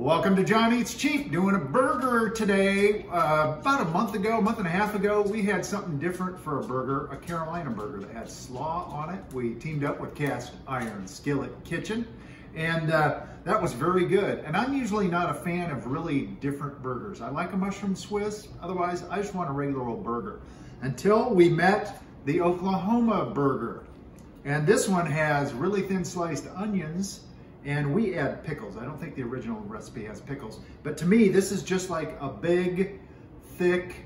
Welcome to John Eats Cheap, doing a burger today. About a month and a half ago, we had something different for a burger, a Carolina burger that had slaw on it. We teamed up with Cast Iron Skillet Kitchen, and that was very good. And I'm usually not a fan of really different burgers. I like a mushroom Swiss, otherwise I just want a regular old burger. Until we met the Oklahoma burger. And this one has really thin sliced onions, and we add pickles. I don't think the original recipe has pickles. But to me, this is just like a big, thick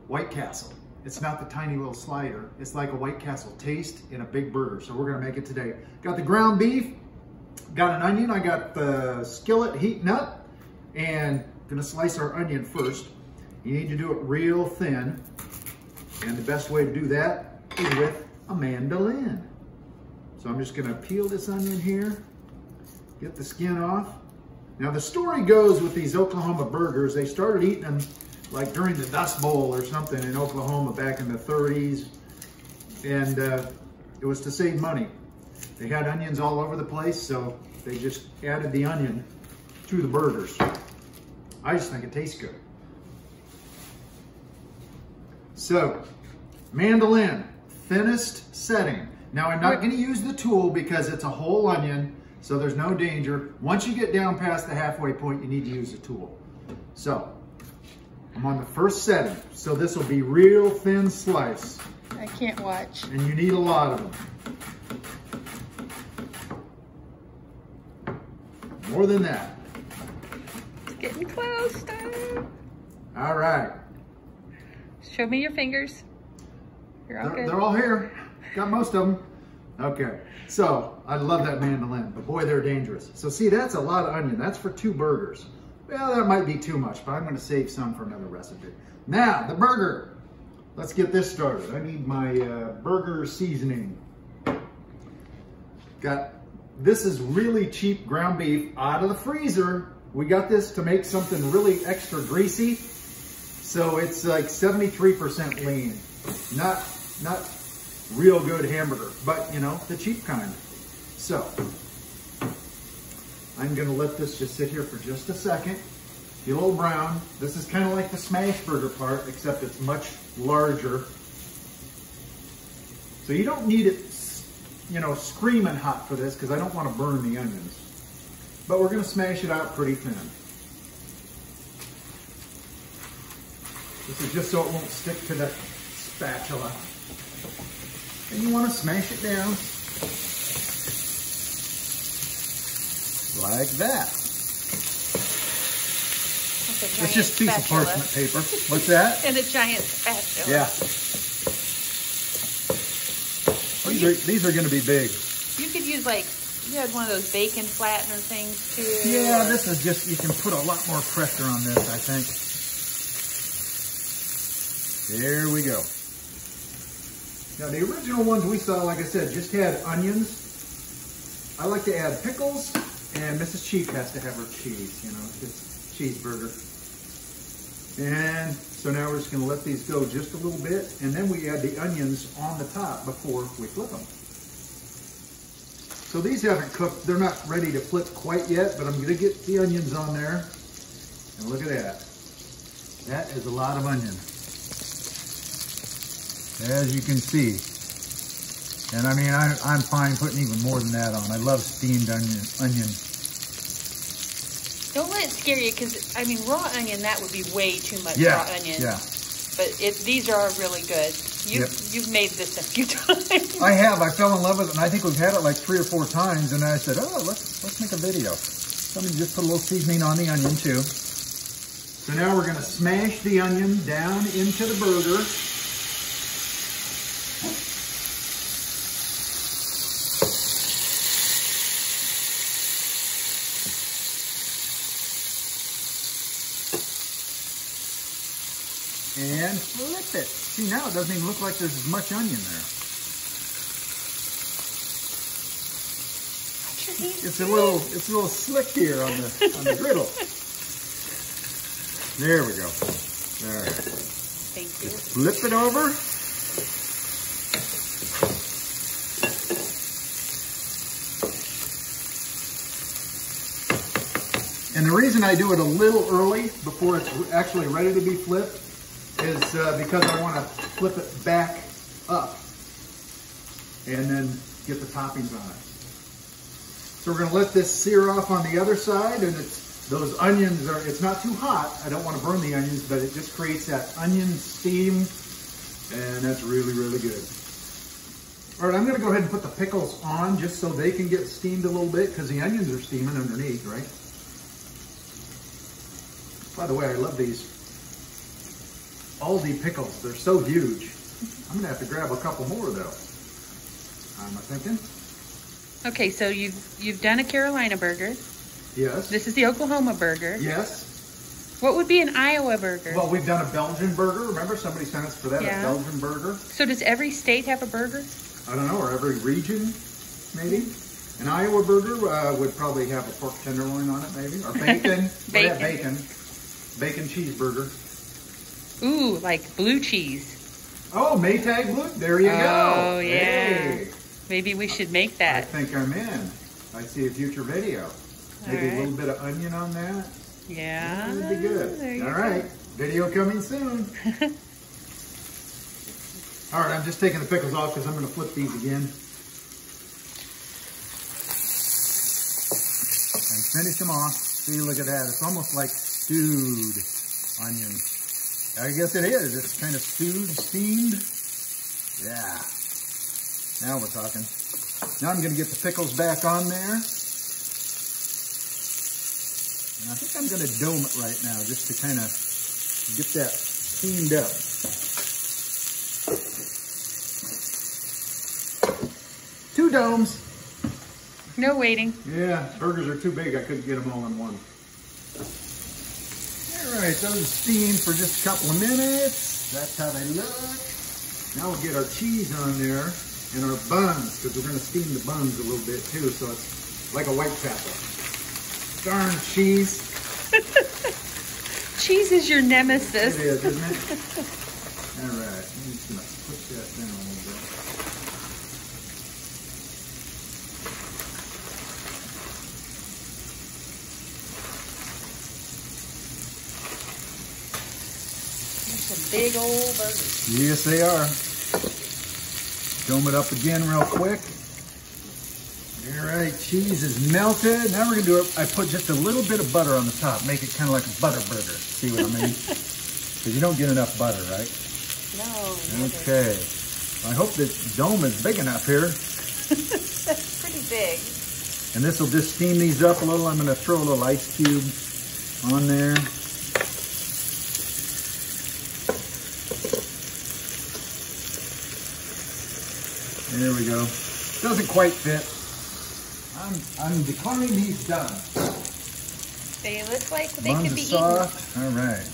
White Castle. It's not the tiny little slider. It's like a White Castle taste in a big burger. So we're gonna make it today. Got the ground beef, got an onion. I got the skillet heating up, and gonna slice our onion first. You need to do it real thin. And the best way to do that is with a mandolin. So I'm just gonna peel this onion here. Get the skin off. Now the story goes with these Oklahoma burgers, they started eating them like during the Dust Bowl or something in Oklahoma back in the 30s. And it was to save money. They had onions all over the place, so they just added the onion to the burgers. I just think it tastes good. So, mandolin, thinnest setting. Now I'm not gonna use the tool because it's a whole onion, so there's no danger. Once you get down past the halfway point, you need to use a tool. So, I'm on the first setting. So this will be real thin slice. I can't watch. And you need a lot of them. More than that. It's getting close. All right. Show me your fingers. You're all good. They're all here. Got most of them. Okay, so I love that mandolin, but boy, they're dangerous. So see, that's a lot of onion. That's for 2 burgers. Well, that might be too much, but I'm gonna save some for another recipe. Now, the burger. Let's get this started. I need my burger seasoning. This is really cheap ground beef out of the freezer. We got this to make something really extra greasy. So it's like 73% lean. Not real good hamburger, but you know, the cheap kind. So, I'm gonna let this just sit here for just a second. Get a little brown. This is kind of like the smash burger part, except it's much larger. So you don't need it, you know, screaming hot for this, because I don't want to burn the onions. But we're gonna smash it out pretty thin. This is just so it won't stick to the spatula. And you want to smash it down like that. It's just a piece of parchment paper. What's that? And a giant spatula. Yeah. These are going to be big. You could use like, you had one of those bacon flattener things too. Yeah, this is just, you can put a lot more pressure on this, I think. There we go. Now the original ones we saw, like I said, just had onions. I like to add pickles, and Mrs. Cheap has to have her cheese, you know, it's cheeseburger. And so now we're just gonna let these go just a little bit, and then we add the onions on the top before we flip them. So these haven't cooked, they're not ready to flip quite yet, but I'm gonna get the onions on there. And look at that. That is a lot of onion, as you can see. And I mean, I'm fine putting even more than that on. I love steamed onion. Don't let it scare you, because I mean, raw onion, that would be way too much raw onion. Yeah. But these are really good. You've made this a few times. I have. I fell in love with it, and I think we've had it like 3 or 4 times. And I said, oh, let's make a video. So I'm gonna just put a little seasoning on the onion too. So now we're gonna smash the onion down into the burger. And flip it. See, now it doesn't even look like there's as much onion there. It's a little slick here on the griddle. There we go. All right. Thank you. Just flip it over. And the reason I do it a little early before it's actually ready to be flipped is because I want to flip it back up and then get the toppings on it. So we're going to let this sear off on the other side, and those onions it's not too hot. I don't want to burn the onions, but it just creates that onion steam, and that's really, really good. All right, I'm going to go ahead and put the pickles on just so they can get steamed a little bit because the onions are steaming underneath, right? By the way, I love these Aldi pickles. They're so huge. I'm going to have to grab a couple more though. Am I thinking? Okay, so you've done a Carolina burger. Yes. This is the Oklahoma burger. Yes. What would be an Iowa burger? Well, we've done a Belgian burger. Remember, somebody sent us for that, yeah. A Belgian burger. So does every state have a burger? I don't know, or every region, maybe. An Iowa burger would probably have a pork tenderloin on it, maybe, or bacon. Bacon. Bacon. Bacon cheeseburger. Ooh, like blue cheese. Oh, Maytag blue. There you go. Oh, yeah. Hey. Maybe we should make that. I think I'm in. I see a future video. Maybe a little bit of onion on that. Yeah. That would be good. All right. Video coming soon. All right, I'm just taking the pickles off because I'm going to flip these again. And finish them off. See, look at that. It's almost like stewed onions. I guess it is. It's kind of stewed, steamed. Yeah. Now we're talking. Now I'm going to get the pickles back on there. And I think I'm going to dome it right now just to kind of get that steamed up. Two domes. No waiting. Yeah, burgers are too big. I couldn't get them all in one. All right, those are steamed for just a couple of minutes. That's how they look. Now we'll get our cheese on there and our buns, because we're going to steam the buns a little bit too, so it's like a Whitechapel. Darn cheese. Cheese is your nemesis. It is, isn't it? All right, I'm just going to push that down a little bit. Some big old burgers. Yes, they are. Dome it up again real quick. All right, cheese is melted. Now we're gonna do it. I put just a little bit of butter on the top, make it kind of like a butter burger. See what I mean? Because you don't get enough butter, right? No. Okay. I hope this dome is big enough here. That's pretty big. And this will just steam these up a little. I'm gonna throw a little ice cube on there. There we go. Doesn't quite fit. I'm declaring these done. They look like they Buns could be are soft. All right.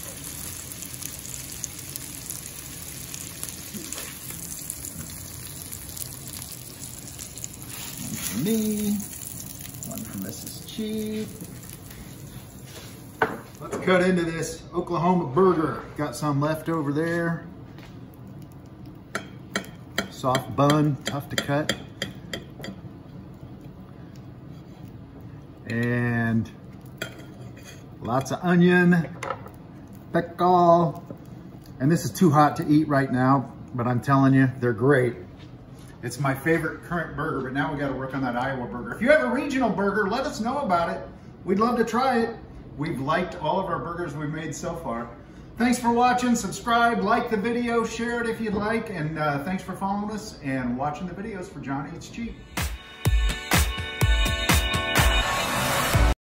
One for me. One for Mrs. Cheap. Let's cut into this Oklahoma burger. Got some left over there. Soft bun, tough to cut. And lots of onion, pickle. And this is too hot to eat right now, but I'm telling you, they're great. It's my favorite current burger, but now we gotta work on that Iowa burger. If you have a regional burger, let us know about it. We'd love to try it. We've liked all of our burgers we've made so far. Thanks for watching. Subscribe, like the video, share it if you'd like, and thanks for following us and watching the videos for Johnny It's Cheap.